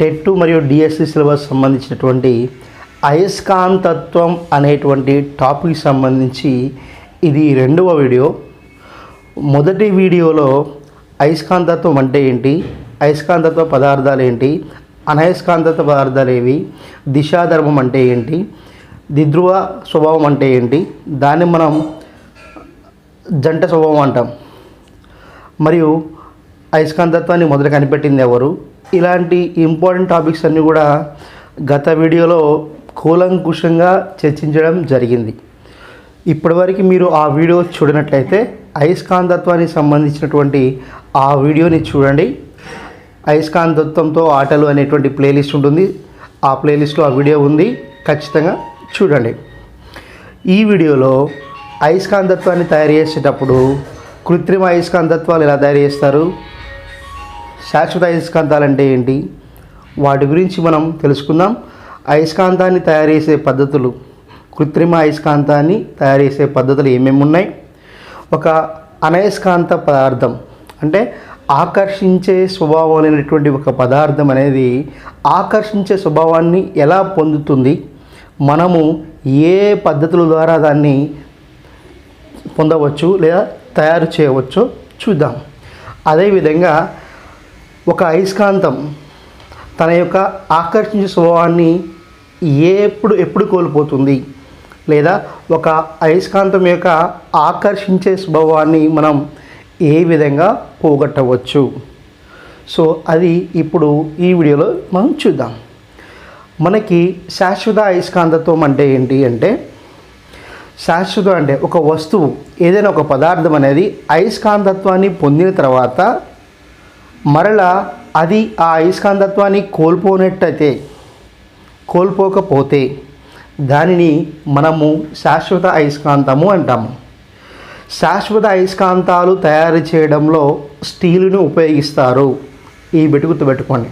TET మరియు DSC syllabus సంబంధించినటువంటి అయస్కాంతత్వం అనేటువంటి టాపిక్ సంబంధించి ఇది రెండవ వీడియో. మొదటి వీడియోలో అయస్కాంతత్వం అంటే ఏంటి, అయస్కాంతత్వ పదార్థాలు ఏంటి, అనయస్కాంతత్వ పదార్థాలు ఏవి, దిశాధర్మం అంటే ఏంటి, ద్విధ్రువ స్వభావం అంటే ఏంటి, దాన్ని మనం జంట స్వభావం అంటాం, మరియు అయస్కాంతత్వాన్ని మొదట కనిపెట్టింది ఎవరు, ఇలాంటి ఇంపార్టెంట్ టాపిక్స్ అన్నీ కూడా గత వీడియోలో కూలంకుషంగా చర్చించడం జరిగింది. ఇప్పటివరకు మీరు ఆ వీడియో చూడనట్లయితే అయస్కాంతత్వానికి సంబంధించినటువంటి ఆ వీడియోని చూడండి. అయస్కాంతత్వంతో ఆటలు అనేటువంటి ప్లేలిస్ట్ ఉంటుంది, ఆ ప్లేలిస్ట్లో ఆ వీడియో ఉంది, ఖచ్చితంగా చూడండి. ఈ వీడియోలో అయస్కాంతత్వాన్ని తయారు చేసేటప్పుడు కృత్రిమ అయస్కాంతత్వాలు ఎలా తయారు చేస్తారు, శాశ్వత అయస్కాంతాలు అంటే ఏంటి, వాటి గురించి మనం తెలుసుకుందాం. అయస్కాంతాన్ని తయారు చేసే పద్ధతులు, కృత్రిమ అయస్కాంతాన్ని తయారు చేసే పద్ధతులు ఏమేమి ఉన్నాయి, ఒక అనయస్కాంత పదార్థం అంటే ఆకర్షించే స్వభావం అనేటువంటి ఒక పదార్థం అనేది ఆకర్షించే స్వభావాన్ని ఎలా పొందుతుంది, మనము ఏ పద్ధతుల ద్వారా దాన్ని పొందవచ్చు లేదా తయారు చేయవచ్చో చూద్దాం. అదేవిధంగా ఒక అయస్కాంతం తన యొక్క ఆకర్షించే స్వభావాన్ని ఎప్పుడు కోల్పోతుంది, లేదా ఒక అయస్కాంతం యొక్క ఆకర్షించే స్వభావాన్ని మనం ఏ విధంగా పోగొట్టవచ్చు. సో అది ఇప్పుడు ఈ వీడియోలో మనం చూద్దాం. మనకి శాశ్వత అయస్కాంతత్వం అంటే ఏంటి అంటే, శాశ్వతం అంటే ఒక వస్తువు ఏదైనా ఒక పదార్థం అనేది అయస్కాంతత్వాన్ని పొందిన తర్వాత మరలా అది ఆ అయస్కాంతత్వాన్ని కోల్పోకపోతే దానిని మనము శాశ్వత అయస్కాంతము అంటాము. శాశ్వత అయస్కాంతాలు తయారు చేయడంలో స్టీలును ఉపయోగిస్తారు, ఈ గుర్తుపెట్టుకోండి.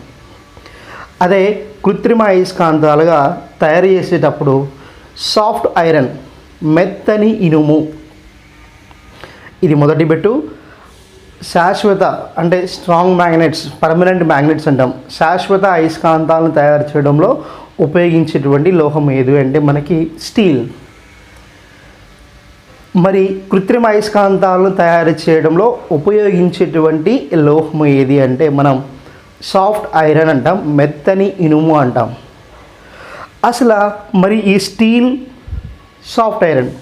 అదే కృత్రిమ అయస్కాంతాలుగా తయారు చేసేటప్పుడు సాఫ్ట్ ఐరన్, మెత్తని ఇనుము, ఇది మొదటి బెట్టు. శాశ్వత అంటే స్ట్రాంగ్ మ్యాగ్నెట్స్, పర్మనెంట్ మ్యాగ్నెట్స్ అంటాం. శాశ్వత అయస్కాంతాలను తయారు చేయడంలో ఉపయోగించేటువంటి లోహం ఏది అంటే మనకి స్టీల్. మరి కృత్రిమ అయస్కాంతాలను తయారు చేయడంలో ఉపయోగించేటువంటి లోహం ఏది అంటే మనం సాఫ్ట్ ఐరన్ అంటాం, మెత్తని ఇనుము అంటాం. అసలు మరి ఈ స్టీల్, సాఫ్ట్ ఐరన్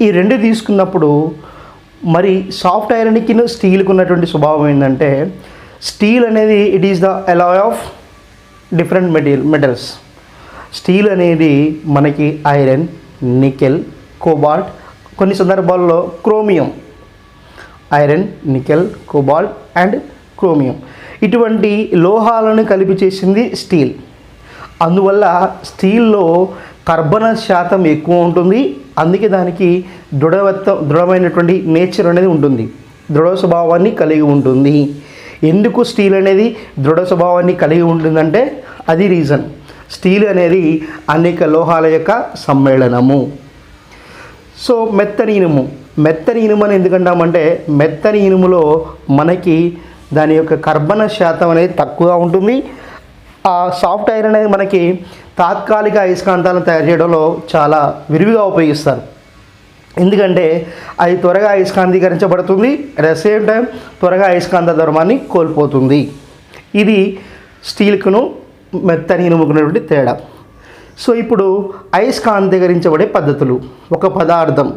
ఈ రెండు తీసుకున్నప్పుడు మరి సాఫ్ట్ ఐరన్కి స్టీల్కి ఉన్నటువంటి స్వభావం ఏంటంటే, స్టీల్ అనేది it is the Alai of different metals. Steel అనేది మనకి ఐరన్, నికెల్, కోబాల్ట్, కొన్ని సందర్భాల్లో chromium, iron, nickel, cobalt and chromium, ఇటువంటి లోహాలను కలిపి చేసింది స్టీల్. అందువల్ల స్టీల్లో కర్బన శాతం ఎక్కువ ఉంటుంది, అందుకే దానికి దృఢమైనటువంటి నేచర్ అనేది ఉంటుంది, దృఢ స్వభావాన్ని కలిగి ఉంటుంది. ఎందుకు స్టీల్ అనేది దృఢ స్వభావాన్ని కలిగి ఉంటుందంటే అది రీజన్. స్టీల్ అనేది అనేక లోహాల యొక్క సమ్మేళనము. సో మెత్తని ఇనుము అని ఎందుకంటామంటే, మెత్తని ఇనుములో మనకి దాని యొక్క కర్బన శాతం అనేది తక్కువగా ఉంటుంది. ఆ సాఫ్ట్ ఐరన్ అనేది మనకి తాత్కాలిక అయస్కాంతాలను తయారు చేయడంలో చాలా విరివిగా ఉపయోగిస్తారు, ఎందుకంటే అది త్వరగా అయస్కాంతీకరించబడుతుంది, అట్ ద సేమ్ టైం త్వరగా అయస్కాంత ధర్మాన్ని కోల్పోతుంది. ఇది స్టీల్కును మెత్తని ఇనుముకున్నటువంటి తేడా. సో ఇప్పుడు అయస్కాంతీకరించబడే పద్ధతులు. ఒక పదార్థం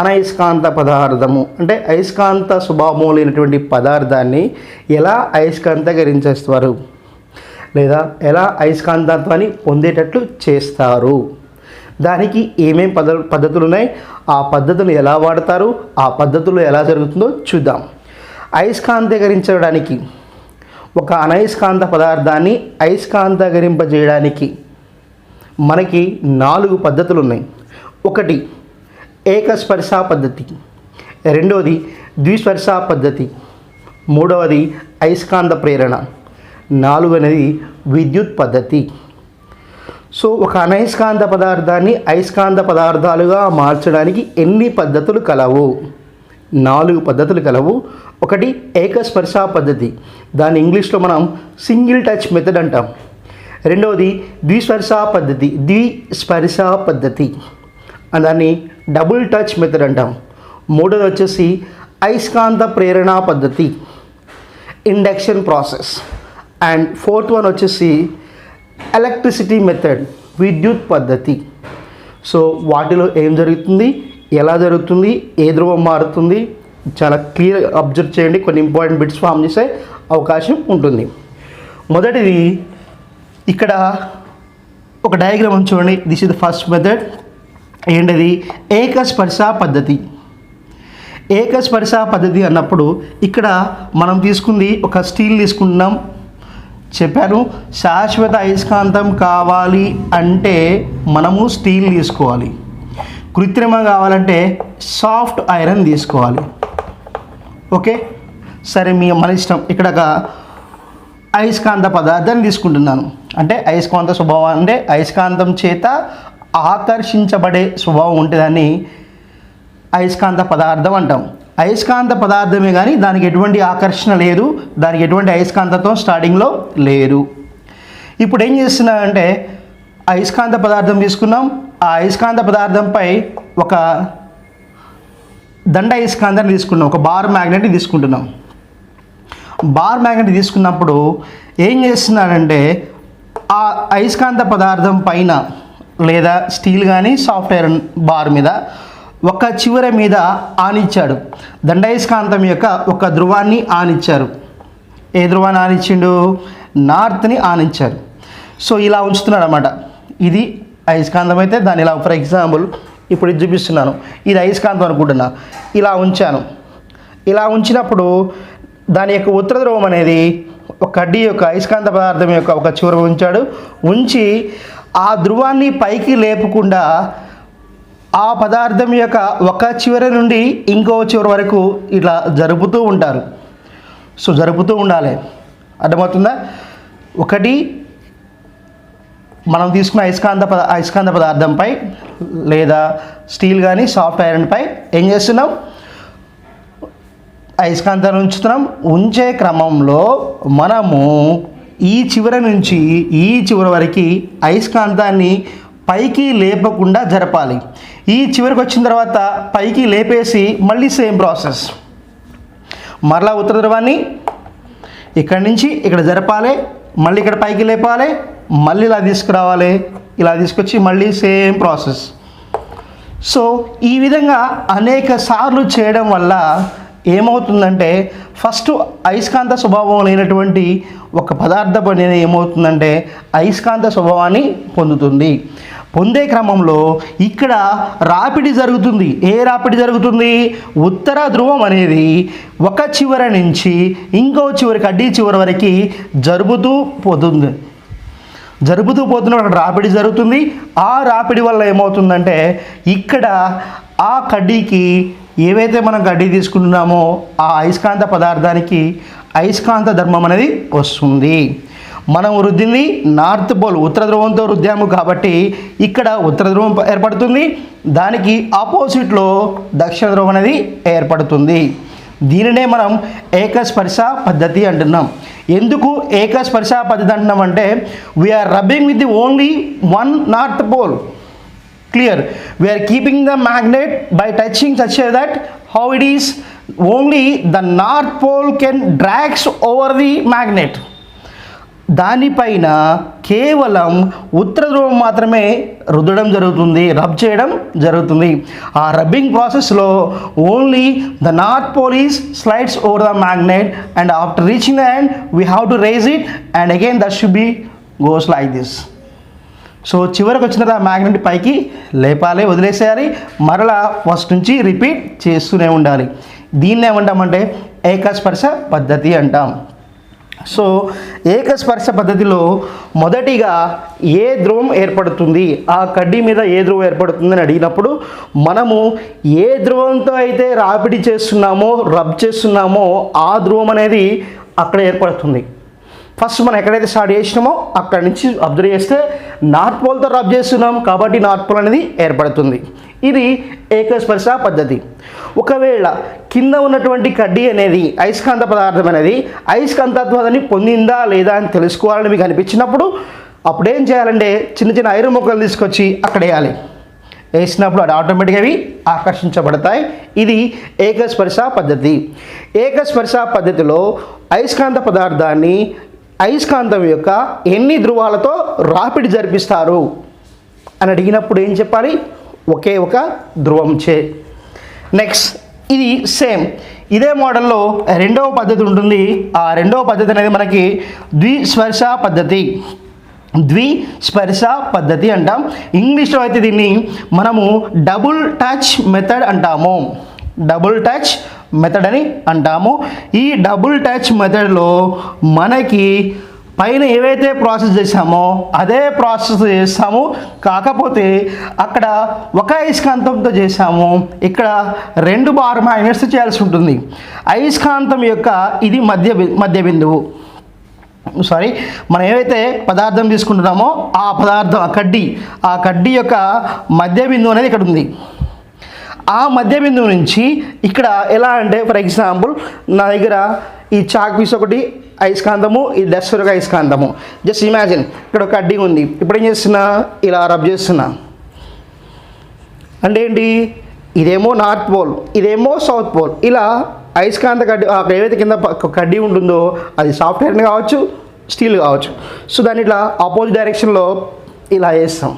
అనయస్కాంత పదార్థము అంటే అయస్కాంత స్వభావం లేనటువంటి పదార్థాన్ని ఎలా అయస్కాంతీకరించేస్తారు లేదా ఎలా అయస్కాంతత్వాన్ని పొందేటట్లు చేస్తారు, దానికి ఏమేం పద్ధతులు ఉన్నాయి, ఆ పద్ధతులు ఎలా వాడతారు, ఆ పద్ధతులు ఎలా జరుగుతుందో చూద్దాం. అయస్కాంతీకరించడానికి, ఒక అనయస్కాంత పదార్థాన్ని అయస్కాంతీకరింపజేయడానికి మనకి 4 పద్ధతులు ఉన్నాయి. ఒకటి ఏకస్పర్శ పద్ధతి, రెండవది ద్విస్పర్శ పద్ధతి, మూడవది అయస్కాంత ప్రేరణ, 4వది విద్యుత్ పద్ధతి. సో ఒక అనయస్కాంత పదార్థాన్ని అయస్కాంత పదార్థాలుగా మార్చడానికి ఎన్ని పద్ధతులు కలవు? 4 పద్ధతులు కలవు. ఒకటి ఏకస్పర్శ పద్ధతి, దాన్ని ఇంగ్లీష్లో మనం సింగిల్ టచ్ మెథడ్ అంటాం. రెండవది ద్విస్పర్శ పద్ధతి దాన్ని డబుల్ టచ్ మెథడ్ అంటాం. మూడోది వచ్చేసి అయస్కాంత ప్రేరణ పద్ధతి, induction process. And fourth one వచ్చేసి ఎలక్ట్రిసిటీ మెథడ్, విద్యుత్ పద్ధతి. సో వాటిలో ఏం జరుగుతుంది, ఎలా జరుగుతుంది, ఏ ధ్రువం మారుతుంది, చాలా క్లియర్ అబ్జర్వ్ చేయండి. కొన్ని ఇంపార్టెంట్ బిట్స్ ఫామ్ చేసే అవకాశం ఉంటుంది. మొదటిది ఇక్కడ ఒక డయాగ్రామ్ చూడండి. This is the first method. ఏంటది? ఏకస్పర్శ పద్ధతి. ఏకస్పర్శ పద్ధతి అన్నప్పుడు ఇక్కడ మనం తీసుకుంది ఒక స్టీల్ తీసుకుంటున్నాం. చెప్పాను, శాశ్వత అయస్కాంతం కావాలి అంటే మనము స్టీల్ తీసుకోవాలి. కృత్రిమ కావాలంటే సాఫ్ట్ ఐరన్ తీసుకోవాలి. ఓకే, సరే మన ఇష్టం. ఇక్కడ ఒక అయస్కాంత పదార్థాన్ని తీసుకుంటున్నాను. అంటే అయస్కాంత స్వభావం అంటే అయస్కాంతం చేత ఆకర్షించబడే స్వభావం ఉంటుందని అయస్కాంత పదార్థం అంటాం. అయస్కాంత పదార్థమే కానీ దానికి ఎటువంటి ఆకర్షణ లేదు, దానికి ఎటువంటి అయస్కాంతత్వం స్టార్టింగ్లో లేదు. ఇప్పుడు ఏం చేస్తున్నానంటే అయస్కాంత పదార్థం తీసుకున్నాం. ఆ అయస్కాంత పదార్థంపై ఒక దండ అయస్కాంతాన్ని తీసుకున్నాం, ఒక బార్ మ్యాగ్నెట్ని తీసుకుంటున్నాం. బార్ మ్యాగ్నెట్ తీసుకున్నప్పుడు ఏం చేస్తున్నానంటే ఆ అయస్కాంత పదార్థం పైన లేదా స్టీల్ కానీ సాఫ్ట్ ఐరన్ బార్ మీద ఒక చివర మీద ఆనిచ్చాడు. దండాయస్కాంతం యొక్క ఒక ధ్రువాన్ని ఆనిచ్చారు. ఏ ధ్రువాన్ని ఆనిచ్చిండు? నార్త్ని ఆనిచ్చారు. సో ఇలా ఉంచుతున్నాడు అన్నమాట. ఇది అయస్కాంతం అయితే దాన్ని ఇలా, ఫర్ ఎగ్జాంపుల్ ఇప్పుడు ఇది చూపిస్తున్నాను, ఇది అయస్కాంతం అనుకుంటున్నా. ఇలా ఉంచాను. ఇలా ఉంచినప్పుడు దాని యొక్క ఉత్తర ధ్రువం అనేది ఒక కడ్డీ యొక్క అయస్కాంత పదార్థం యొక్క ఒక చివర ఉంచాడు. ఉంచి ఆ ధ్రువాన్ని పైకి లేపకుండా ఆ పదార్థం యొక్క ఒక చివరి నుండి ఇంకో చివరి వరకు ఇట్లా జరుపుతూ ఉంటారు. సో జరుపుతూ ఉండాలి. అర్థమవుతుందా? ఒకటి మనం తీసుకున్న అయస్కాంత పదార్థంపై లేదా స్టీల్ కానీ సాఫ్ట్ ఐరన్పై ఏం చేస్తున్నాం? అయస్కాంతాన్ని ఉంచుతున్నాం. ఉంచే క్రమంలో మనము ఈ చివరి నుంచి ఈ చివరి వరకు అయస్కాంతాన్ని పైకి లేపకుండా జరపాలి. ఈ చివరికి వచ్చిన తర్వాత పైకి లేపేసి మళ్ళీ సేమ్ ప్రాసెస్. మరలా ఉత్తర ధ్రువాన్ని ఇక్కడి నుంచి ఇక్కడ జరపాలి, మళ్ళీ ఇక్కడ పైకి లేపాలి, మళ్ళీ ఇలా తీసుకురావాలి, ఇలా తీసుకొచ్చి మళ్ళీ సేమ్ ప్రాసెస్. సో ఈ విధంగా అనేక సార్లు చేయడం వల్ల ఏమవుతుందంటే ఫస్ట్ అయస్కాంత స్వభావం లేనటువంటి ఒక పదార్థం అనేది ఏమవుతుందంటే అయస్కాంత స్వభావాన్ని పొందుతుంది. పొందే క్రమంలో ఇక్కడ రాపిడి జరుగుతుంది. ఏ రాపిడి జరుగుతుంది? ఉత్తర ధ్రువం అనేది ఒక చివర నుంచి ఇంకో చివరికి అడ్డీ చివరి వరకు జరుపుతూ పోతున్న రాపిడి జరుగుతుంది. ఆ రాపిడి వల్ల ఏమవుతుందంటే ఇక్కడ ఆ కడ్డీకి ఏవైతే మనం కడ్డీ తీసుకుంటున్నామో ఆ అయస్కాంత పదార్థానికి అయస్కాంత ధర్మం అనేది వస్తుంది. మనం రుద్దింది నార్త్ పోల్ ఉత్తర ధ్రువంతో రుద్దాము కాబట్టి ఇక్కడ ఉత్తర ధ్రువం ఏర్పడుతుంది. దానికి ఆపోజిట్లో దక్షిణ ధ్రువం అనేది ఏర్పడుతుంది. దీనినే మనం ఏకస్పర్శ పద్ధతి అంటున్నాం. ఎందుకు ఏకస్పర్శ పద్ధతి అంటున్నాం అంటే we are rubbing with the only one north pole. Clear? We are keeping the magnet by touching such that how it is only the north pole can drags over the magnet. దానిపైన కేవలం ఉత్తర ధ్రువం మాత్రమే రుద్దడం జరుగుతుంది, రబ్ చేయడం జరుగుతుంది. ఆ rubbing ప్రాసెస్లో only the north pole is slides over the magnet and after reaching the end we have to raise it and again that should be goes like this. So చివరికి వచ్చిన తర్వాత మ్యాగ్నెట్ పైకి లేపాలి, వదిలేసేయాలి, మరలా ఫస్ట్ నుంచి repeat చేస్తూనే ఉండాలి. దీన్ని ఏమంటామంటే ఏకస్పర్శ పద్ధతి అంటాం. సో ఏకస్పర్శ పద్ధతిలో మొదటిగా ఏ ధ్రువం ఏర్పడుతుంది, ఆ కడ్డీ మీద ఏ ధ్రువం ఏర్పడుతుంది అని అడిగినప్పుడు మనము ఏ ధ్రువంతో అయితే రాపిడి చేస్తున్నామో రబ్ చేస్తున్నామో ఆ ధ్రువం అనేది అక్కడ ఏర్పడుతుంది. ఫస్ట్ మనం ఎక్కడైతే స్టార్ట్ చేసినామో అక్కడి నుంచి అబ్జర్వ్ చేస్తే నార్త్ పోల్తో రబ్ చేస్తున్నాం కాబట్టి నార్త్ పోల్ అనేది ఏర్పడుతుంది. ఇది ఏకస్పర్శ పద్ధతి. ఒకవేళ కింద ఉన్నటువంటి కడ్డీ అనేది అయస్కాంత పదార్థం అనేది అయస్కాంతత్వాన్ని పొందిందా లేదా అని తెలుసుకోవాలని మీకు అనిపించినప్పుడు అప్పుడు ఏం చేయాలంటే చిన్న చిన్న ఐరన్ ముక్కలు తీసుకొచ్చి అక్కడ వేయాలి. వేసినప్పుడు అది ఆటోమేటిక్గా అవి ఆకర్షించబడతాయి. ఇది ఏకస్పర్శ పద్ధతి. ఏకస్పర్శ పద్ధతిలో అయస్కాంత పదార్థాన్ని అయస్కాంతం యొక్క ఎన్ని ధ్రువాలతో రాపిడి జరిపిస్తారు అని అడిగినప్పుడు ఏం చెప్పాలి? ఒకే ఒక ధ్రువం చే. నెక్స్ట్ ఇది సేమ్ ఇదే మోడల్లో రెండవ పద్ధతి ఉంటుంది. ఆ రెండవ పద్ధతి అనేది మనకి ద్విస్పర్శ పద్ధతి. ద్విస్పర్శ పద్ధతి అంటాం. ఇంగ్లీష్లో అయితే దీన్ని మనము డబుల్ టచ్ మెథడ్ అంటాము. డబుల్ టచ్ మెథడ్ అని అంటాము. ఈ డబుల్ టచ్ మెథడ్లో మనకి పైన ఏవైతే ప్రాసెస్ చేసామో అదే ప్రాసెస్ చేస్తాము. కాకపోతే అక్కడ ఒక అయస్కాంతంతో చేసాము, ఇక్కడ 2 బార్ మ్యాగ్నెట్స్ చేయాల్సి ఉంటుంది. అయస్కాంతం యొక్క ఇది మధ్య బిందువు. సారీ, మనం ఏవైతే పదార్థం తీసుకుంటున్నామో ఆ పదార్థం ఆ కడ్డీ యొక్క మధ్య బిందువు అనేది ఇక్కడ ఉంది. ఆ మధ్య బిందువు నుంచి ఇక్కడ ఎలా అంటే ఫర్ ఎగ్జాంపుల్ నా దగ్గర ఈ చాక్ పీస్ ఒకటి అయస్కాంతము, ఈ డస్టర్ ఒక అయస్కాంతము. జస్ట్ ఇమాజిన్ ఇక్కడ ఒక కడ్డీ ఉంది. ఇప్పుడు ఏం చేస్తున్నా? ఇలా రబ్ చేస్తున్నా. అంటే ఏంటి? ఇదేమో నార్త్ పోల్, ఇదేమో సౌత్ పోల్. ఇలా అయస్కాంత కడ్డీ ఏవైతే కింద కడ్డీ ఉంటుందో అది సాఫ్ట్ ఐరన్ కావచ్చు, స్టీల్ కావచ్చు. సో దాన్ని ఇట్లా ఆపోజిట్ డైరెక్షన్లో ఇలా చేస్తాం.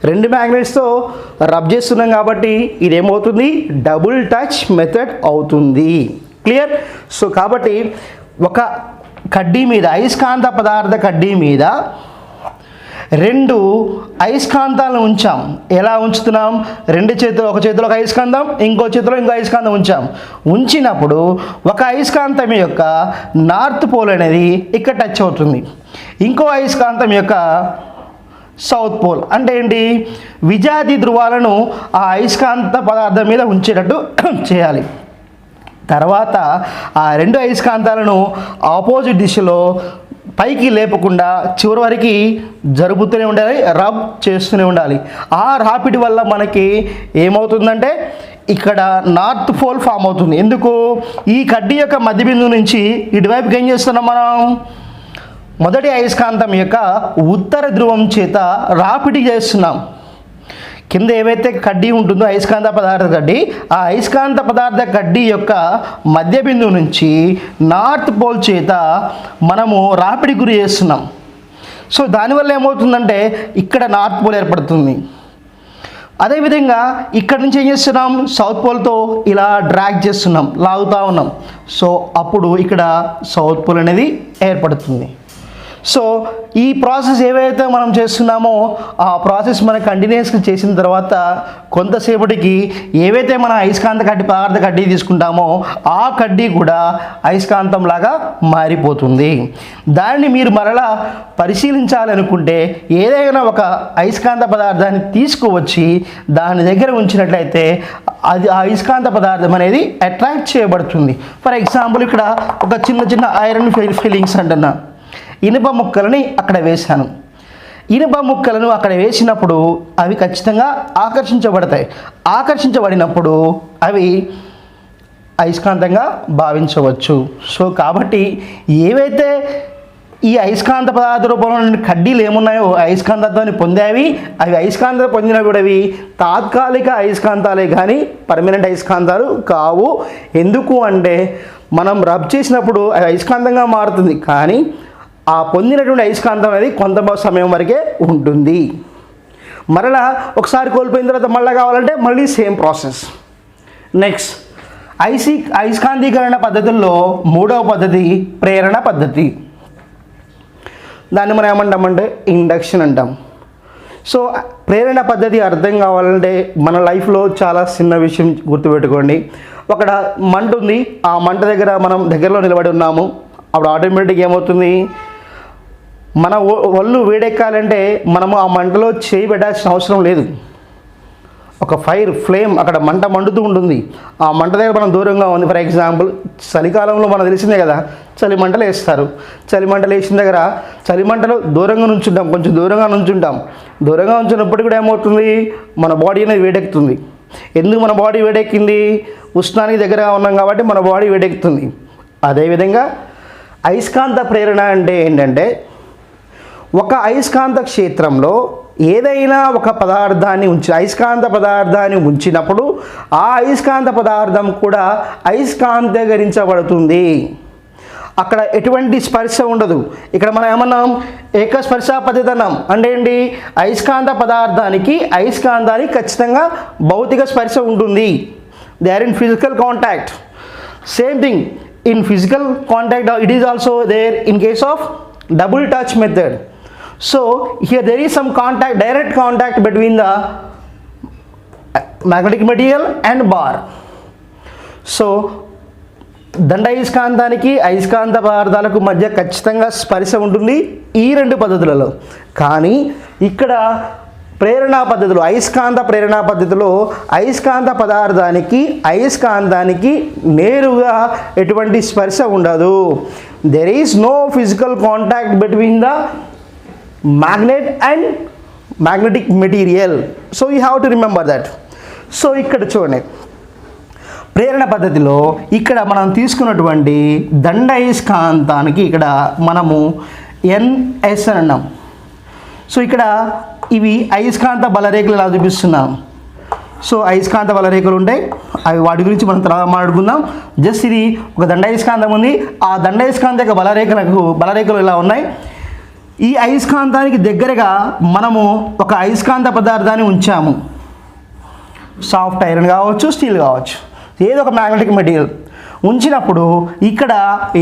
2 మ్యాగ్నెట్స్తో రబ్ చేస్తున్నాం కాబట్టి ఇదేమవుతుంది? డబుల్ టచ్ మెథడ్ అవుతుంది. క్లియర్? సో కాబట్టి ఒక కడ్డీ మీద అయస్కాంత పదార్థ కడ్డీ మీద 2 అయస్కాంతాలను ఉంచాం. ఎలా ఉంచుతున్నాం? 2 చేతులు, ఒక చేతిలో ఒక అయస్కాంతం, ఇంకో చేతిలో ఇంకో అయస్కాంతం ఉంచాం. ఉంచినప్పుడు ఒక అయస్కాంతం యొక్క నార్త్ పోల్ అనేది ఇక్కడ టచ్ అవుతుంది, ఇంకో అయస్కాంతం యొక్క సౌత్ పోల్. అంటే ఏంటి? విజాతి ధ్రువాలను ఆ అయస్కాంత పదార్థం మీద ఉంచేటట్టు చేయాలి. తర్వాత ఆ 2 అయస్కాంతాలను ఆపోజిట్ దిశలో పైకి లేపకుండా చివరి వరకు జరుపుతూనే ఉండాలి, రబ్ చేస్తూనే ఉండాలి. ఆ రాపిడి వల్ల మనకి ఏమవుతుందంటే ఇక్కడ నార్త్ పోల్ ఫామ్ అవుతుంది. ఎందుకు? ఈ కడ్డీ యొక్క మధ్య బిందువు నుంచి ఇటువైపుకి ఏం చేస్తున్నాం మనం? మొదటి అయస్కాంతం యొక్క ఉత్తర ధ్రువం చేత రాపిడి చేస్తున్నాం. కింద ఏవైతే కడ్డీ ఉంటుందో అయస్కాంత పదార్థ కడ్డీ, ఆ అయస్కాంత పదార్థ కడ్డీ యొక్క మధ్య బిందువు నుంచి నార్త్ పోల్ చేత మనము రాపిడి గురి చేస్తున్నాం. సో దానివల్ల ఏమవుతుందంటే ఇక్కడ నార్త్ పోల్ ఏర్పడుతుంది. అదేవిధంగా ఇక్కడ నుంచి ఏం చేస్తున్నాం? సౌత్ పోల్తో ఇలా డ్రాగ్ చేస్తున్నాం, లాగుతూ ఉన్నాం. సో అప్పుడు ఇక్కడ సౌత్ పోల్ అనేది ఏర్పడుతుంది. సో ఈ ప్రాసెస్ ఏవైతే మనం చేస్తున్నామో ఆ ప్రాసెస్ మనం కంటిన్యూస్గా చేసిన తర్వాత కొంతసేపటికి ఏవైతే మన అయస్కాంత కడ్డీ పదార్థ కడ్డీ తీసుకుంటామో ఆ కడ్డీ కూడా అయస్కాంతం లాగా మారిపోతుంది. దాన్ని మీరు మరలా పరిశీలించాలనుకుంటే ఏదైనా ఒక అయస్కాంత పదార్థాన్ని తీసుకువచ్చి దాని దగ్గర ఉంచినట్లయితే అది ఆ అయస్కాంత పదార్థం అనేది అట్రాక్ట్ చేయబడుతుంది. ఫర్ ఎగ్జాంపుల్ ఇక్కడ ఒక చిన్న ఐరన్ ఫిల్లింగ్స్ అంటున్నా, ఇనుప ముక్కలని అక్కడ వేశాను. ఇనుప ముక్కలను అక్కడ వేసినప్పుడు అవి ఖచ్చితంగా ఆకర్షించబడతాయి. ఆకర్షించబడినప్పుడు అవి అయస్కాంతంగా భావించవచ్చు. సో కాబట్టి ఏవైతే ఈ అయస్కాంత పదార్థ రూపంలో కడ్డీలు ఏమున్నాయో అయస్కాంతత్వాన్ని పొందేవి, అవి అయస్కాంతం పొందినవి అవి తాత్కాలిక అయస్కాంతాలే కానీ పర్మనెంట్ అయస్కాంతాలు కావు. ఎందుకు అంటే మనం రబ్ చేసినప్పుడు అది అయస్కాంతంగా మారుతుంది, కానీ ఆ పొందినటువంటి అయస్కాంతం అనేది కొంత సమయం వరకే ఉంటుంది. మరలా ఒకసారి కోల్పోయిన తర్వాత మళ్ళీ కావాలంటే మళ్ళీ సేమ్ ప్రాసెస్. నెక్స్ట్ అయస్కాంతీకరణ పద్ధతుల్లో 3వ పద్ధతి ప్రేరణ పద్ధతి. దాన్ని మనం ఏమంటామంటే ఇండక్షన్ అంటాం. సో ప్రేరణ పద్ధతి అర్థం కావాలంటే మన లైఫ్లో చాలా చిన్న విషయం గుర్తుపెట్టుకోండి. అక్కడ మంట ఉంది, ఆ మంట దగ్గర మనం దగ్గరలో నిలబడి ఉన్నాము. అప్పుడు ఆటోమేటిక్గా ఏమవుతుంది? మన ఒళ్ళు వేడెక్కాలంటే మనము ఆ మంటలో చేయి పెట్టాల్సిన అవసరం లేదు. ఒక ఫ్లేమ్ అక్కడ మంట మండుతూ ఉంటుంది. ఆ మంట దగ్గర మనం దూరంగా ఉంది. ఫర్ ఎగ్జాంపుల్ చలికాలంలో మనకు తెలిసిందే కదా, చలి మంటలు వేస్తారు. చలి మంటలు వేసిన దగ్గర చలి మంటలు దూరంగా నుంచుంటాం, కొంచెం దూరంగా నుంచుంటాం. దూరంగా ఉంచినప్పటికీ కూడా ఏమవుతుంది? మన బాడీ అనేది వేడెక్కుతుంది. ఎందుకు మన బాడీ వేడెక్కింది? ఉష్ణానికి దగ్గరగా ఉన్నాం కాబట్టి మన బాడీ వేడెక్కుతుంది. అదేవిధంగా అయస్కాంత ప్రేరణ అంటే ఏంటంటే ఒక అయస్కాంత క్షేత్రంలో ఏదైనా ఒక పదార్థాన్ని అయస్కాంత పదార్థాన్ని ఉంచినప్పుడు ఆ అయస్కాంత పదార్థం కూడా అయస్కాంతీకరించబడుతుంది. అక్కడ ఎటువంటి స్పర్శ ఉండదు. ఇక్కడ మనం ఏమన్నాం, ఏకస్పర్శ పద్ధతి అన్నాం. అంటే ఏంటి, అయస్కాంత పదార్థానికి అయస్కాంతానికి ఖచ్చితంగా భౌతిక స్పర్శ ఉంటుంది. They are in physical contact. Same thing in physical contact it is also there in case of double touch method. So here there is some contact, direct contact between the magnetic material and bar. So దండాయస్కాంతానికి అయస్కాంత పదార్థాలకు మధ్య ఖచ్చితంగా స్పర్శ ఉంటుంది ఈ రెండు పద్ధతులలో. కానీ ఇక్కడ ప్రేరణా పద్ధతిలో, అయస్కాంత ప్రేరణా పద్ధతిలో అయస్కాంత పదార్థానికి అయస్కాంతానికి నేరుగా ఎటువంటి స్పర్శ ఉండదు. There is no physical contact between the magnet and magnetic material. So you have to remember that. So ఇక్కడ చూడండి, ప్రేరణ పద్ధతిలో ఇక్కడ మనం తీసుకున్నటువంటి దండాయస్కాంతానికి ఇక్కడ మనము ఎన్ఎస్ అని అన్నాం. సో ఇక్కడ ఇవి అయస్కాంత బలరేఖలు ఎలా చూపిస్తున్నాం. సో అయస్కాంత బలరేఖలు ఉంటాయి, అవి వాటి గురించి మనం తర్వాత మాట్లాడుకుందాం. జస్ట్ ఇది ఒక దండాయస్కాంతం ఉంది, ఆ దండాయస్కాంత యొక్క బలరేఖలు ఎలా ఉన్నాయి. ఈ అయస్కాంతానికి దగ్గరగా మనము ఒక అయస్కాంత పదార్థాన్ని ఉంచాము, సాఫ్ట్ ఐరన్ కావచ్చు, స్టీల్ కావచ్చు, ఏదో ఒక మ్యాగ్నెటిక్ మెటీరియల్ ఉంచినప్పుడు ఇక్కడ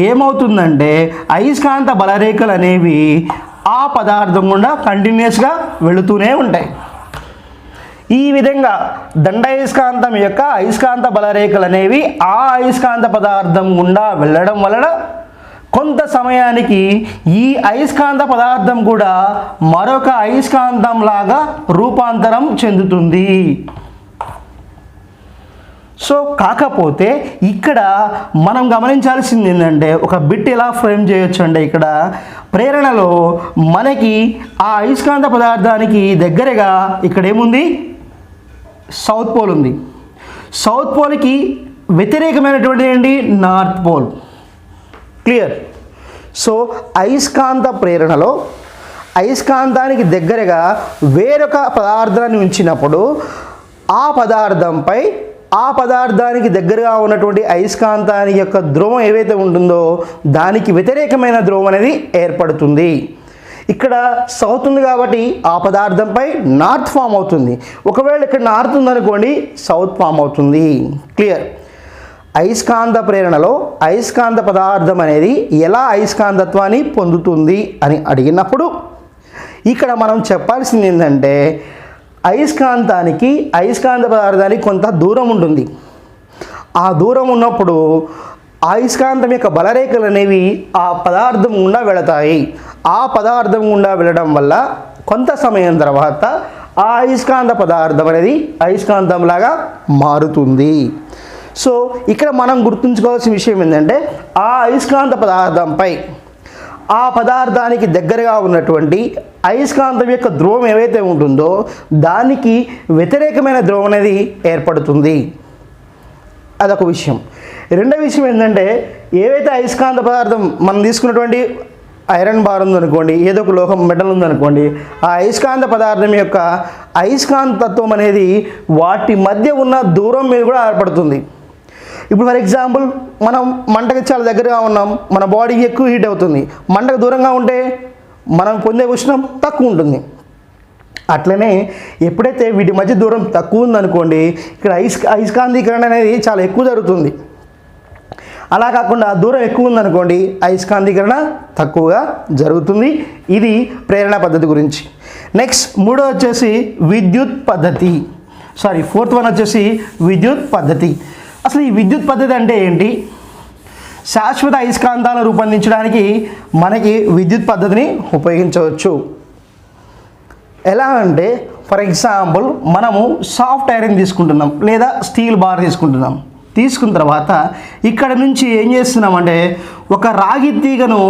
ఏమవుతుందంటే అయస్కాంత బలరేఖలు అనేవి ఆ పదార్థం గుండా కంటిన్యూస్గా వెళుతూనే ఉంటాయి. ఈ విధంగా దండాయస్కాంతం యొక్క అయస్కాంత బలరేఖలు అనేవి ఆ అయస్కాంత పదార్థం గుండా వెళ్ళడం వలన కొంత సమయానికి ఈ అయస్కాంత పదార్థం కూడా మరొక అయస్కాంతం లాగా రూపాంతరం చెందుతుంది. సో కాకపోతే ఇక్కడ మనం గమనించాల్సింది ఏంటంటే ఒక బిట్ ఎలా ఫ్రేమ్ చేయొచ్చు అంటే ఇక్కడ ప్రేరణలో మనకి ఆ అయస్కాంత పదార్థానికి దగ్గరగా ఇక్కడ ఏముంది, సౌత్ పోల్ ఉంది. సౌత్ పోల్కి వ్యతిరేకమైనటువంటి ఏంటి, నార్త్ పోల్. క్లియర్. సో అయస్కాంత ప్రేరణలో అయస్కాంతానికి దగ్గరగా వేరొక పదార్థాన్ని ఉంచినప్పుడు ఆ పదార్థానికి దగ్గరగా ఉన్నటువంటి అయస్కాంతానికి యొక్క ధ్రువం ఏవైతే ఉంటుందో దానికి వ్యతిరేకమైన ధ్రువం అనేది ఏర్పడుతుంది. ఇక్కడ సౌత్ ఉంది కాబట్టి ఆ పదార్థంపై నార్త్ ఫామ్ అవుతుంది. ఒకవేళ ఇక్కడ నార్త్ ఉందనుకోండి, సౌత్ ఫామ్ అవుతుంది. క్లియర్. అయస్కాంత ప్రేరణలో అయస్కాంత పదార్థం అనేది ఎలా అయస్కాంతత్వాన్ని పొందుతుంది అని అడిగినప్పుడు ఇక్కడ మనం చెప్పాల్సింది ఏంటంటే అయస్కాంతానికి అయస్కాంత పదార్థానికి కొంత దూరం ఉంటుంది. ఆ దూరం ఉన్నప్పుడు అయస్కాంతం యొక్క బలరేఖలు అనేవి ఆ పదార్థం గుండా వెళతాయి. ఆ పదార్థం గుండా వెళ్ళడం వల్ల కొంత సమయం తర్వాత ఆ అయస్కాంత పదార్థం అనేది అయస్కాంతంలాగా మారుతుంది. సో ఇక్కడ మనం గుర్తుంచుకోవాల్సిన విషయం ఏంటంటే ఆ అయస్కాంత పదార్థంపై ఆ పదార్థానికి దగ్గరగా ఉన్నటువంటి అయస్కాంతం యొక్క ధ్రువం ఏవైతే ఉంటుందో దానికి వ్యతిరేకమైన ధ్రువం అనేది ఏర్పడుతుంది. అదొక విషయం. రెండో విషయం ఏంటంటే ఏవైతే అయస్కాంత పదార్థం మనం తీసుకున్నటువంటి ఐరన్ బార్ ఉందనుకోండి, ఏదో ఒక లోహం మెటల్ ఉందనుకోండి, ఆ అయస్కాంత పదార్థం యొక్క అయస్కాంతత్వం అనేది వాటి మధ్య ఉన్న దూరం మీద కూడా ఏర్పడుతుంది. ఇప్పుడు ఫర్ ఎగ్జాంపుల్ మనం మంటకి చాలా దగ్గరగా ఉన్నాం, మన బాడీకి ఎక్కువ హీట్ అవుతుంది. మంటకు దూరంగా ఉంటే మనం పొందే ఉష్ణం తక్కువ ఉంటుంది. అట్లనే ఎప్పుడైతే వీటి మధ్య దూరం తక్కువ ఉందనుకోండి, ఇక్కడ అయస్కాంతీకరణ అనేది చాలా ఎక్కువ జరుగుతుంది. అలా కాకుండా దూరం ఎక్కువ ఉందనుకోండి, అయస్కాంతీకరణ తక్కువగా జరుగుతుంది. ఇది ప్రేరణ పద్ధతి గురించి. నెక్స్ట్ మూడో వచ్చేసి విద్యుత్ పద్ధతి. ఫోర్త్ వన్ వచ్చేసి విద్యుత్ పద్ధతి. అసలు ఈ విద్యుత్ పద్ధతి అంటే ఏంటి? శాశ్వత అయస్కాంతాలను రూపొందించడానికి మనకి విద్యుత్ పద్ధతిని ఉపయోగించవచ్చు. ఎలా అంటే ఫర్ ఎగ్జాంపుల్ మనము సాఫ్ట్ ఐరన్ తీసుకుంటున్నాం లేదా స్టీల్ బార్ తీసుకుంటున్నాం. తీసుకున్న తర్వాత ఇక్కడ నుంచి ఏం చేస్తున్నామంటే ఒక రాగి తీగను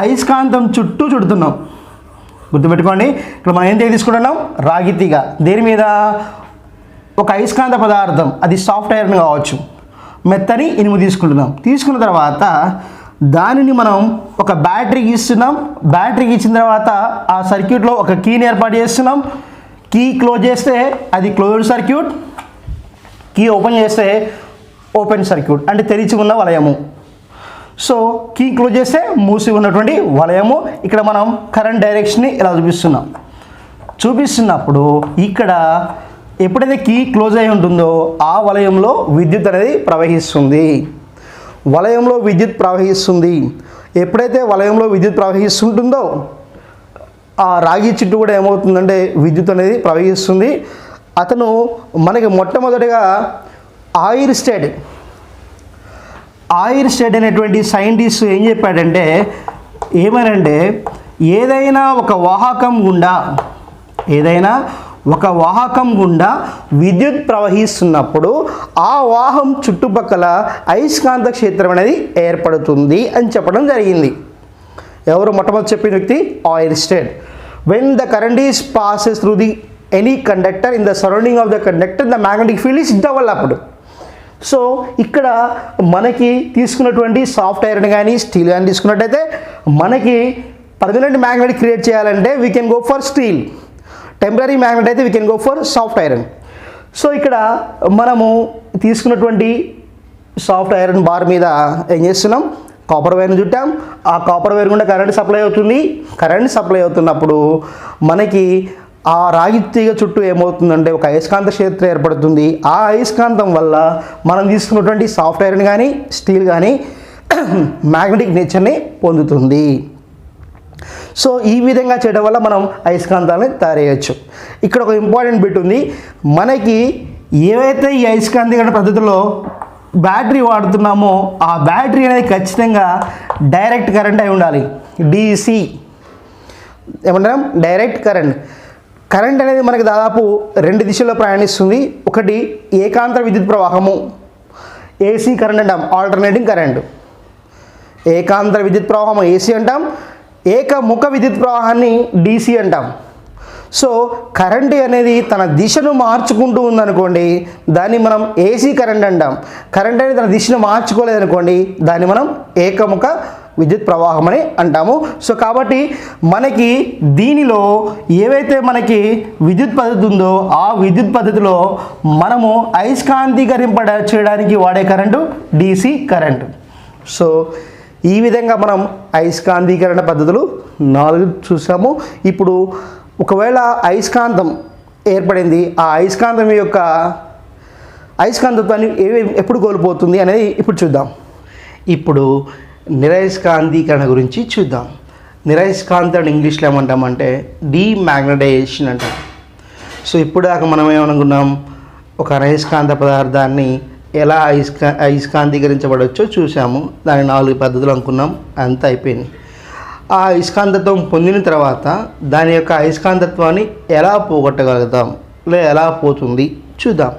అయస్కాంతం చుట్టూ చుడుతున్నాం. గుర్తుపెట్టుకోండి, ఇక్కడ మనం ఏం తీసుకుంటున్నాం, రాగి తీగ. దేని మీద? ఒక అయస్కాంత పదార్థం, అది సాఫ్ట్ ఐరన్ కావచ్చు, మెత్తని ఇనుము తీసుకుంటున్నాం. తీసుకున్న తర్వాత దానిని మనం ఒక బ్యాటరీకి ఇస్తున్నాం. బ్యాటరీకి ఇచ్చిన తర్వాత ఆ సర్క్యూట్లో ఒక కీని ఏర్పాటు చేస్తున్నాం. కీ క్లోజ్ చేస్తే అది క్లోజ్డ్ సర్క్యూట్, కీ ఓపెన్ చేస్తే ఓపెన్ సర్క్యూట్ అంటే తెరిచి ఉన్న వలయము. సో కీ క్లోజ్ చేస్తే మూసి ఉన్నటువంటి వలయము. ఇక్కడ మనం కరెంట్ డైరెక్షన్ని ఇలా చూపిస్తున్నప్పుడు ఇక్కడ ఎప్పుడైతే కీ క్లోజ్ అయి ఉంటుందో ఆ వలయంలో విద్యుత్ అనేది ప్రవహిస్తుంది. వలయంలో విద్యుత్ ప్రవహిస్తుంది. ఎప్పుడైతే వలయంలో విద్యుత్ ప్రవహిస్తుంటుందో ఆ రాగి చుట్టూ కూడా ఏమవుతుందంటే విద్యుత్ అనేది ప్రవహిస్తుంది. అతను మనకి మొట్టమొదటిగా ఐర్స్టెడ్ అనేటువంటి సైంటిస్ట్ ఏం చెప్పాడంటే ఏమనంటే ఏదైనా ఒక వాహకం గుండా విద్యుత్ ప్రవహిస్తున్నప్పుడు ఆ వాహం చుట్టుపక్కల అయస్కాంత క్షేత్రం అనేది ఏర్పడుతుంది అని చెప్పడం జరిగింది. ఎవరు మొట్టమొదటి చెప్పిన వ్యక్తి? Oersted. When the current is passes through the any conductor in the surrounding of the conductor the magnetic field is developed. So ఇక్కడ మనకి తీసుకున్నటువంటి సాఫ్ట్ ఐరన్ కానీ స్టీల్ కానీ తీసుకున్నట్టయితే మనకి పర్మనెంట్ మ్యాగ్నెట్ క్రియేట్ చేయాలంటే we can go for steel. Temporary magnet అయితే we can go for soft iron. So ఇక్కడ మనము తీసుకున్నటువంటి సాఫ్ట్ ఐరన్ బార్ మీద ఏం చేస్తున్నాం? కాపర్ వైర్ని చుట్టాం. ఆ కాపర్ వైర్ గుండా కరెంట్ సప్లై అవుతుంది. కరెంట్ సప్లై అవుతున్నప్పుడు మనకి ఆ రాగి తీగ చుట్టూ ఏమవుతుందంటే ఒక అయస్కాంత క్షేత్రం ఏర్పడుతుంది. ఆ అయస్కాంతం వల్ల మనం తీసుకున్నటువంటి సాఫ్ట్ ఐరన్ కానీ స్టీల్ కానీ మ్యాగ్నెటిక్ నేచర్ని పొందుతుంది. సో ఈ విధంగా చేయడం వల్ల మనం అయస్కాంతాలని తయారు చేయొచ్చు. ఇక్కడ ఒక ఇంపార్టెంట్ బిట్ ఉంది. మనకి ఏవైతే ఈ అయస్కాంతీకరణ పద్ధతిలో బ్యాటరీ వాడుతున్నామో ఆ బ్యాటరీ అనేది ఖచ్చితంగా డైరెక్ట్ కరెంట్ అయి ఉండాలి. డీసీ ఏమంటాం? డైరెక్ట్ కరెంట్ అనేది మనకి దాదాపు రెండు దిశల్లో ప్రయాణిస్తుంది. ఒకటి ఏకాంతర విద్యుత్ ప్రవాహము, ఏసీ కరెంట్ అంటాం, ఆల్టర్నేటింగ్ కరెంట్. ఏకాంతర విద్యుత్ ప్రవాహం ఏసీ అంటాం, ఏకముఖ విద్యుత్ ప్రవాహాన్ని డీసీ అంటాం. సో కరెంట్ అనేది తన దిశను మార్చుకుంటూ ఉందనుకోండి దాన్ని మనం ఏసీ కరెంట్ అంటాం. కరెంట్ అనేది తన దిశను మార్చుకోలేదనుకోండి దాన్ని మనం ఏకముఖ విద్యుత్ ప్రవాహం అని అంటాము. సో కాబట్టి మనకి దీనిలో ఏవైతే మనకి విద్యుత్ పద్ధతి ఉందో ఆ విద్యుత్ పద్ధతిలో మనము అయస్కాంతీకరింప చేయడానికి వాడే కరెంటు డీసీ కరెంటు. సో ఈ విధంగా మనం అయస్కాంతీకరణ పద్ధతులు 4 చూసాము. ఇప్పుడు ఒకవేళ అయస్కాంతం ఏర్పడింది, ఆ అయస్కాంతత్వాన్ని ఎప్పుడు కోల్పోతుంది అనేది ఇప్పుడు చూద్దాం. ఇప్పుడు నిరయస్కాంతీకరణ గురించి చూద్దాం. నిరయస్కాంతం ఇంగ్లీష్లో ఏమంటామంటే డీమాగ్నటైజేషన్ అంటాం. సో ఇప్పుడు దాకా మనం ఏమనుకున్నాం? ఒక అయస్కాంత పదార్థాన్ని ఎలా అయస్కాంతీకరించబడవచ్చో చూసాము. దాని 4 పద్ధతులు అనుకున్నాం, అంతా అయిపోయింది. ఆ అయస్కాంతత్వం పొందిన తర్వాత దాని యొక్క అయస్కాంతత్వాన్ని ఎలా పోగొట్టగలుగుతాం లేదా ఎలా పోతుంది చూద్దాం.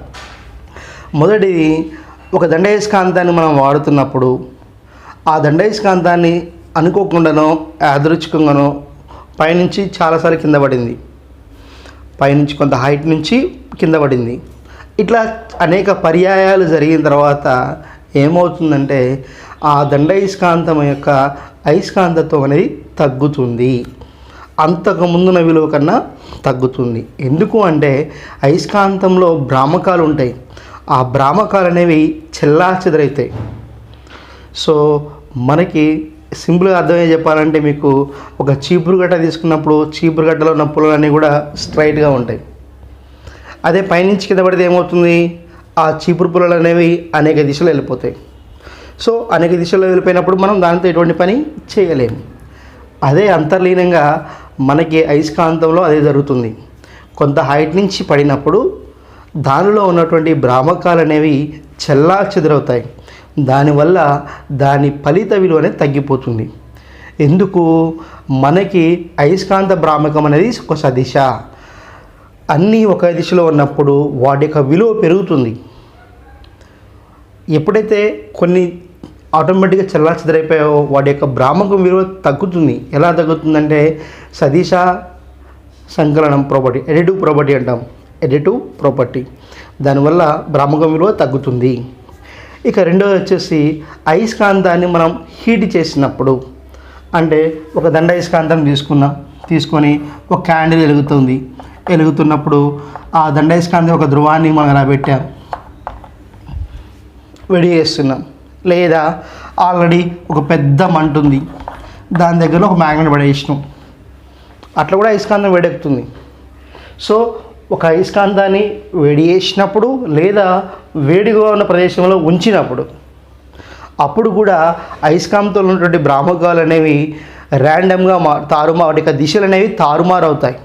మొదటిది, ఒక దండయస్కాంతాన్ని మనం వాడుతున్నప్పుడు ఆ దండయస్కాంతాన్ని అనుకోకుండానో యాదృచ్ఛికంగానో పైనుంచి చాలాసార్లు కింద పడింది, పైనుంచి కొంత హైట్ నుంచి కింద పడింది. ఇట్లా అనేక పర్యాయాలు జరిగిన తర్వాత ఏమవుతుందంటే ఆ దండయస్కాంతం యొక్క అయస్కాంతత్వం అనేది తగ్గుతుంది, అంతకు ముందున విలువ కన్నా తగ్గుతుంది. ఎందుకు అంటే అయస్కాంతంలో భ్రామకాలు ఉంటాయి, ఆ భ్రామకాలు అనేవి చెల్లాచెదరవుతాయి. సో మనకి సింపుల్గా అర్థమయ్యే చెప్పాలంటే మీకు ఒక చీపురు గడ్డ తీసుకున్నప్పుడు చీపురు గడ్డలో ఉన్న పుల్లలన్నీ కూడా స్ట్రైట్గా ఉంటాయి. అదే పైనుంచి కింద పడితే ఏమవుతుంది? ఆ చీపురు పుల్లలు అనేవి అనేక దిశలో వెళ్ళిపోతాయి. సో అనేక దిశలో వెళ్ళిపోయినప్పుడు మనం దానితో ఎటువంటి పని చేయలేము. అదే అంతర్లీనంగా మనకి అయస్కాంతంలో అదే జరుగుతుంది. కొంత హైట్ నుంచి పడినప్పుడు దానిలో ఉన్నటువంటి భ్రామకాలు అనేవి చెల్లాచెదరవుతాయి. దానివల్ల దాని ఫలిత విలువ అనేది తగ్గిపోతుంది. ఎందుకు? మనకి అయస్కాంత భ్రామకం అనేది ఒక సదిశ, అన్నీ ఒక దిశలో ఉన్నప్పుడు వాటి యొక్క విలువ పెరుగుతుంది. ఎప్పుడైతే కొన్ని ఆటోమేటిక్గా చెల్లాచెదరైపోయాయో వాటి యొక్క భ్రామకం విలువ తగ్గుతుంది. ఎలా తగ్గుతుందంటే సదిశ సంకలనం ప్రాపర్టీ, ఎడిటివ్ ప్రాపర్టీ అంటాం, ఎడిటివ్ ప్రాపర్టీ. దానివల్ల భ్రామకం విలువ తగ్గుతుంది. ఇక రెండోది వచ్చేసి అయస్కాంతాన్ని మనం హీట్ చేసినప్పుడు, అంటే ఒక దండ అయస్కాంతం తీసుకొని ఒక క్యాండిల్ వెలుగుతున్నప్పుడు ఆ దండ అయస్కాంతం ఒక ధ్రువాన్ని మనం అలా పెట్టాం, వేడి చేస్తున్నాం. లేదా ఆల్రెడీ ఒక పెద్ద మంట ఉంది, దాని దగ్గర ఒక మ్యాగ్నెట్ పడేసినాం, అట్లా కూడా అయస్కాంతం వేడెక్కుతుంది. సో ఒక అయస్కాంతాన్ని వేడి చేసినప్పుడు లేదా వేడిగా ఉన్న ప్రదేశంలో ఉంచినప్పుడు అప్పుడు కూడా అయస్కాంతంలో ఉన్నటువంటి భ్రామకాలు అనేవి ర్యాండమ్గా వాటి యొక్క దిశలు అనేవి తారుమారు అవుతాయి.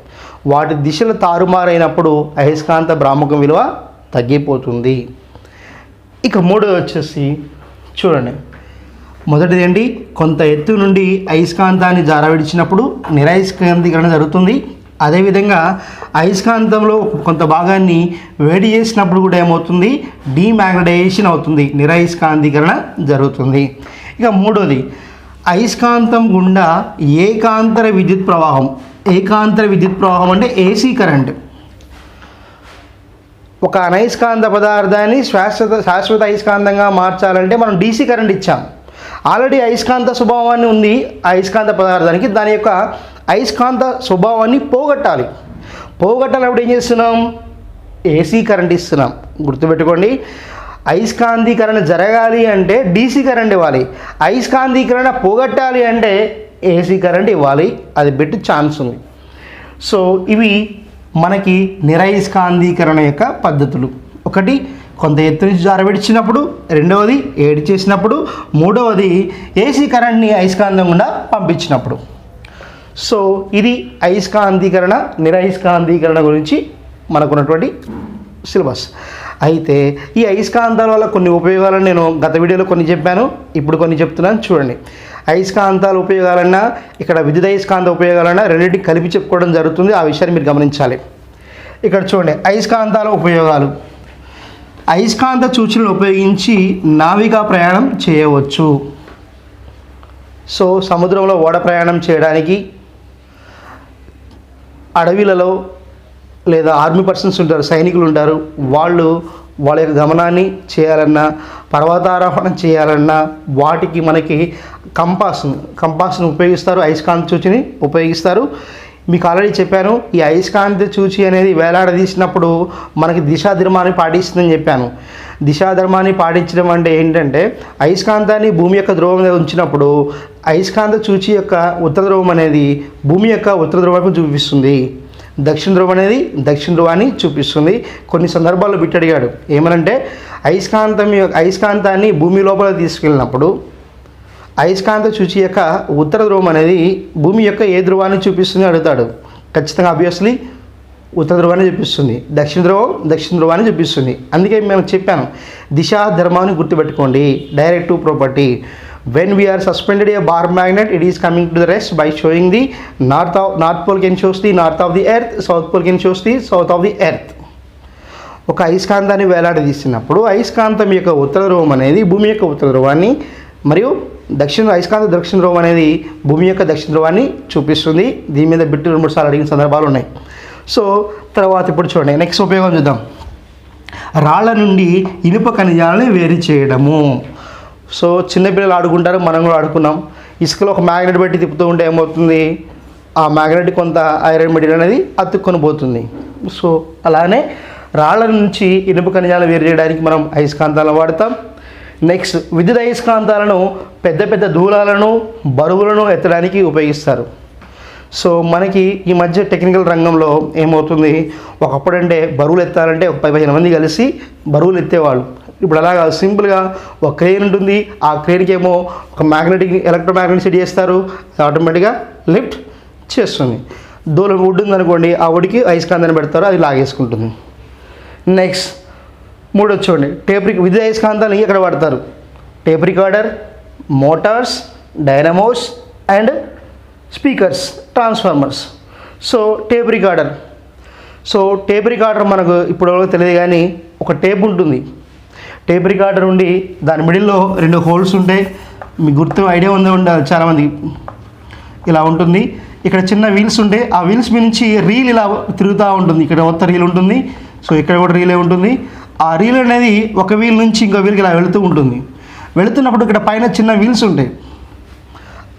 వాటి దిశలు తారుమారైనప్పుడు అయస్కాంత భ్రామకం విలువ తగ్గిపోతుంది. ఇక మూడోది వచ్చేసి చూడండి, మొదటిది ఏంటి, కొంత ఎత్తు నుండి అయస్కాంతాన్ని జారవిడిచినప్పుడు నిరయస్కాంతీకరణ జరుగుతుంది. అదేవిధంగా అయస్కాంతంలో కొంత భాగాన్ని వేడి చేసినప్పుడు కూడా ఏమవుతుంది, డీమాగ్నటైజేషన్ అవుతుంది, నిరయస్కాంతీకరణ జరుగుతుంది. ఇక మూడోది, అయస్కాంతం గుండా ఏకాంతర విద్యుత్ ప్రవాహం అంటే ఏసీ కరెంట్. ఒక అనయస్కాంత పదార్థాన్ని శాశ్వత అయస్కాంతంగా మార్చాలంటే మనం డీసీ కరెంట్ ఇచ్చాం. ఆల్రెడీ అయస్కాంత స్వభావాన్ని ఉంది అయస్కాంత పదార్థానికి, దాని యొక్క అయస్కాంత స్వభావాన్ని పోగొట్టాలప్పుడు ఏం చేస్తున్నాం, ఏసీ కరెంట్ ఇస్తున్నాం. గుర్తుపెట్టుకోండి, అయస్కాంతీకరణ జరగాలి అంటే డీసీ కరెంట్ ఇవ్వాలి, అయస్కాంతీకరణ పోగొట్టాలి అంటే ఏసీ కరెంట్ ఇవ్వాలి. అది పెట్టి ఛాన్స్ ఉంది. సో ఇవి మనకి నిరయస్కాంతీకరణ యొక్క పద్ధతులు. ఒకటి, కొంత ఎత్తు నుంచి జారవిడిచినప్పుడు, రెండవది ఏడి చేసినప్పుడు, మూడవది ఏసీ కరెంట్ని అయస్కాంతం గుండా పంపించినప్పుడు. సో ఇది అయస్కాంతీకరణ నిరయస్కాంతీకరణ గురించి మనకున్నటువంటి సిలబస్. అయితే ఈ అయస్కాంతాల వల్ల కొన్ని ఉపయోగాలను నేను గత వీడియోలో కొన్ని చెప్పాను, ఇప్పుడు కొన్ని చెప్తున్నాను. చూడండి, అయస్కాంతాల ఉపయోగాలన్నా ఇక్కడ విద్యుత్ అయస్కాంత ఉపయోగాలన్నా రెండింటిని కలిపి చెప్పుకోవడం జరుగుతుంది. ఆ విషయాన్ని మీరు గమనించాలి. ఇక్కడ చూడండి, అయస్కాంతాల ఉపయోగాలు. అయస్కాంత సూచనలు ఉపయోగించి నావికా ప్రయాణం చేయవచ్చు. సో సముద్రంలో ఓడ ప్రయాణం చేయడానికి, అడవిలలో లేదా ఆర్మీ పర్సన్స్ ఉంటారు, సైనికులు ఉంటారు, వాళ్ళ యొక్క గమనాన్ని చేయాలన్నా, పర్వతారోహణ చేయాలన్నా వాటికి మనకి కంపాస్ను ఉపయోగిస్తారు, అయస్కాంత సూచిని ఉపయోగిస్తారు. మీకు ఆల్రెడీ చెప్పాను, ఈ అయస్కాంత సూచి అనేది వేలాడదీసినప్పుడు మనకి దిశాధర్మాన్ని పాటిస్తుందని చెప్పాను. దిశాధర్మాన్ని పాటించడం అంటే ఏంటంటే, అయస్కాంతాన్ని భూమి యొక్క ధ్రువం మీద ఉంచినప్పుడు అయస్కాంత సూచి యొక్క ఉత్తర ధ్రువం అనేది భూమి యొక్క ఉత్తర ధ్రువం చూపిస్తుంది, దక్షిణ ధ్రువం అనేది దక్షిణ ధ్రువాన్ని చూపిస్తుంది. కొన్ని సందర్భాల్లో బిట్ అడిగాడు, ఏమనంటే అయస్కాంతాన్ని భూమి లోపల తీసుకెళ్ళినప్పుడు అయస్కాంత సూచి యొక్క ఉత్తర ధ్రువం అనేది భూమి యొక్క ఏ ధ్రువాన్ని చూపిస్తుంది అడుగుతాడు. ఖచ్చితంగా ఆబ్వియస్లీ ఉత్తర ధ్రువాన్ని చూపిస్తుంది, దక్షిణ ధ్రువాన్ని చూపిస్తుంది. అందుకే మేము చెప్పాను, దిశా ధర్మాన్ని గుర్తుపెట్టుకోండి. Directive property, when we are suspended a bar magnet, it is coming to the rest by showing the north pole can shows the north of the earth, south pole can shows the south of the earth. ఒక అయస్కాంతాన్ని వేలాడదీసినప్పుడు అయస్కాంతం యొక్క ఉత్తర ధ్రువం అనేది భూమి యొక్క ఉత్తర ధ్రువాన్ని, మరియు అయస్కాంత దక్షిణ ధ్రువం అనేది భూమి యొక్క దక్షిణ ధ్రువాన్ని చూపిస్తుంది. దీని మీద బిట్టు 2-3 సార్లు అడిగిన సందర్భాలు ఉన్నాయి. సో తర్వాత ఇప్పుడు చూడండి, నెక్స్ట్ ఉపయోగం చూద్దాం. రాళ్ల నుండి ఇనుప ఖనిజాలను వేరు చేయడము. సో చిన్నపిల్లలు ఆడుకుంటారు, మనం కూడా ఆడుకున్నాం. ఇసుకలో ఒక మ్యాగ్నెట్ పెట్టి తిప్పుతూ ఉంటే ఏమవుతుంది, ఆ మ్యాగ్నెట్ కొంత ఐరన్ మెటీరియల్ అనేది అతుక్కొని పోతుంది. సో అలానే రాళ్ల నుంచి ఇనుప ఖనిజాలను వేరు చేయడానికి మనం అయస్కాంతాలను వాడతాం. నెక్స్ట్, విద్యుత్ అయస్కాంతాలను పెద్ద పెద్ద దూలాలను బరువులను ఎత్తడానికి ఉపయోగిస్తారు. సో మనకి ఈ మధ్య టెక్నికల్ రంగంలో ఏమవుతుంది, ఒకప్పుడంటే బరువులు ఎత్తాలంటే ఒక 15 మంది కలిసి బరువులు ఎత్తేవాళ్ళు. ఇప్పుడు అలాగా సింపుల్గా ఒక క్రేన్ ఉంటుంది, ఆ క్రేన్కి ఏమో ఒక ఎలక్ట్రోమాగ్నెటిక్ సెట్ చేస్తారు, ఆటోమేటిక్గా లిఫ్ట్ చేస్తుంది. దూరం వుడ్ ఉందనుకోండి, ఆ వుడ్కి అయస్కాంతాన్ని పెడతారు, అది లాగేసుకుంటుంది. నెక్స్ట్ మూడోది చూడండి, విద్యుత్ అయస్కాంతాన్ని ఇక్కడ వాడతారు. Tape recorder, motors, dynamos and speakers, transformers. So tape recorder మనకు ఇప్పుడు తెలియదు, కానీ ఒక టేప్ ఉంటుంది. టేప్ రికార్డర్ ఉండి దాని మిడిల్లో 2 హోల్స్ ఉంటాయి. మీకు ఐడియా ఉండాలి చాలామంది. ఇలా ఉంటుంది, ఇక్కడ చిన్న వీల్స్ ఉంటాయి, ఆ వీల్స్ మీద నుంచి రీల్ ఇలా తిరుగుతూ ఉంటుంది. ఇక్కడ మొత్తం రీల్ ఉంటుంది, సో ఇక్కడ కూడా రీలే ఉంటుంది. ఆ రీల్ అనేది ఒక వీల్ నుంచి ఇంకో వీల్కి ఇలా వెళుతూ ఉంటుంది. వెళుతున్నప్పుడు ఇక్కడ పైన చిన్న వీల్స్ ఉంటాయి.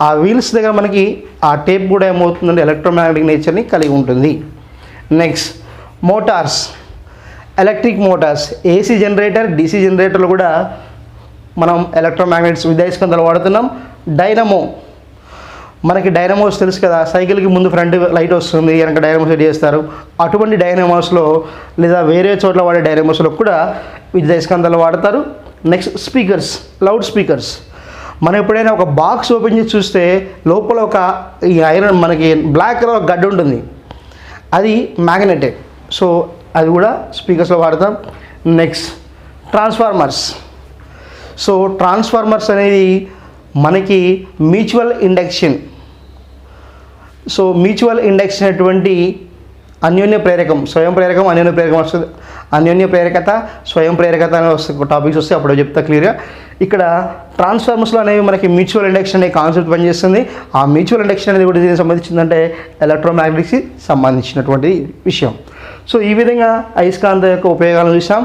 ఆ వీల్స్ దగ్గర మనకి ఆ టేప్ కూడా ఏమవుతుందంటే ఎలక్ట్రోమాగ్నెటిక్ నేచర్ని కలిగి ఉంటుంది. Next Motors, electric Motors, AC generator, DC జనరేటర్లు కూడా మనం ఎలక్ట్రోమాగ్నెట్స్ విద్యుదయస్కాంతాలు వాడుతున్నాం. డైనమో, మనకి డైనమోస్ తెలుసు కదా, సైకిల్కి ముందు ఫ్రంట్ లైట్ వస్తుంది, వెనక డైనమోస్ సెట్ చేస్తారు. అటువంటి డైనమోస్లో లేదా వేరే చోట్ల వాడే డైనమోస్లో కూడా విద్యుదయస్కాంతాలు వాడతారు. Next speakers, loud speakers. మనం ఎప్పుడైనా ఒక బాక్స్ ఓపెన్ చేసి చూస్తే లోపల ఒక ఈ ఐరన్ మనకి బ్లాక్ కలర్ గడ్డ ఉంటుంది, అది మ్యాగ్నెటిక్. సో అది కూడా స్పీకర్స్లో వాడతాం. Next transformers. సో ట్రాన్స్ఫార్మర్స్ అనేది మనకి mutual induction. So mutual induction అటువంటి అన్యోన్య ప్రేరకం, స్వయం ప్రేరకం, అన్యోన్య ప్రేరకం వస్తుంది. అన్యోన్య ప్రేరకత, స్వయం ప్రేరకత అనే వస్తుంది టాపిక్స్ వస్తే అప్పుడు చెప్తా క్లియర్గా. ఇక్కడ ట్రాన్స్ఫార్మర్స్లో అనేవి మనకి మ్యూచువల్ ఇండక్షన్ అనే కాన్సెప్ట్ పనిచేస్తుంది. ఆ మ్యూచువల్ ఇండక్షన్ అనేది కూడా దీనికి సంబంధించిందంటే ఎలక్ట్రోమాగ్నెటిక్స్కి సంబంధించినటువంటి విషయం. సో ఈ విధంగా అయస్కాంత యొక్క ఉపయోగాలను చూసాం.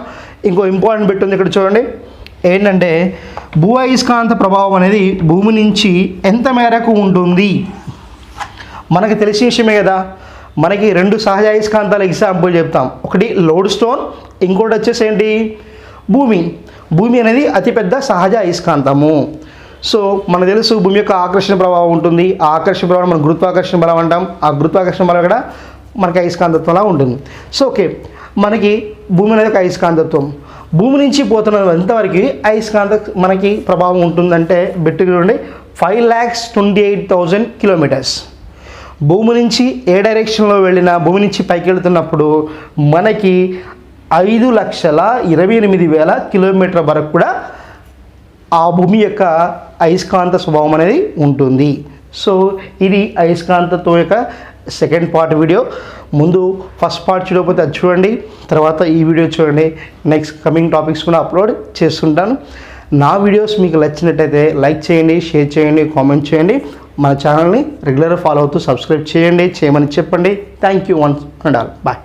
ఇంకో ఇంపార్టెంట్ బిట్ ఉంది ఇక్కడ చూడండి. ఏంటంటే భూ అయస్కాంత ప్రభావం అనేది భూమి నుంచి ఎంత మేరకు ఉంటుంది? మనకి తెలిసిన విషయమే కదా. మనకి రెండు సహజ అయస్కాంతాల ఎగ్జాంపుల్ చెప్తాం. ఒకటి లోడ్ స్టోన్, ఇంకోటి వచ్చేసి ఏంటి, భూమి. భూమి అనేది అతిపెద్ద సహజ అయస్కాంతము. సో మనకు తెలుసు భూమి యొక్క ఆకర్షణ ప్రభావం ఉంటుంది. ఆ ఆకర్షణ ప్రభావం మనం గురుత్వాకర్షణ బలం అంటాం. ఆ గురుత్వాకర్షణ బలం కూడా మనకి అయస్కాంతత్వంలా ఉంటుంది. సో ఓకే, మనకి భూమి అనేది ఒక అయస్కాంతత్వం. భూమి నుంచి పోతున్న ఎంతవరకు అయస్కాంత మనకి ప్రభావం ఉంటుందంటే బిట్టు చూడండి, 5,28,000 కిలోమీటర్స్. భూమి నుంచి ఏ డైరెక్షన్లో వెళ్ళినా భూమి నుంచి పైకి వెళ్తున్నప్పుడు మనకి 5,28,000 కిలోమీటర్ల వరకు కూడా ఆ భూమి యొక్క అయస్కాంత స్వభావం అనేది ఉంటుంది. సో ఇది అయస్కాంతత్వం యొక్క సెకండ్ పార్ట్ వీడియో. ముందు ఫస్ట్ పార్ట్ చూడకపోతే అది చూడండి, తర్వాత ఈ వీడియో చూడండి. నెక్స్ట్ కమింగ్ టాపిక్స్ కూడా అప్లోడ్ చేస్తుంటాను. నా వీడియోస్ మీకు నచ్చినట్టయితే లైక్ చేయండి, షేర్ చేయండి, కామెంట్ చేయండి. మన ఛానల్ని రెగ్యులర్గా ఫాలో అవుతూ సబ్స్క్రైబ్ చేయమని చెప్పండి. Thank you once and all. Bye.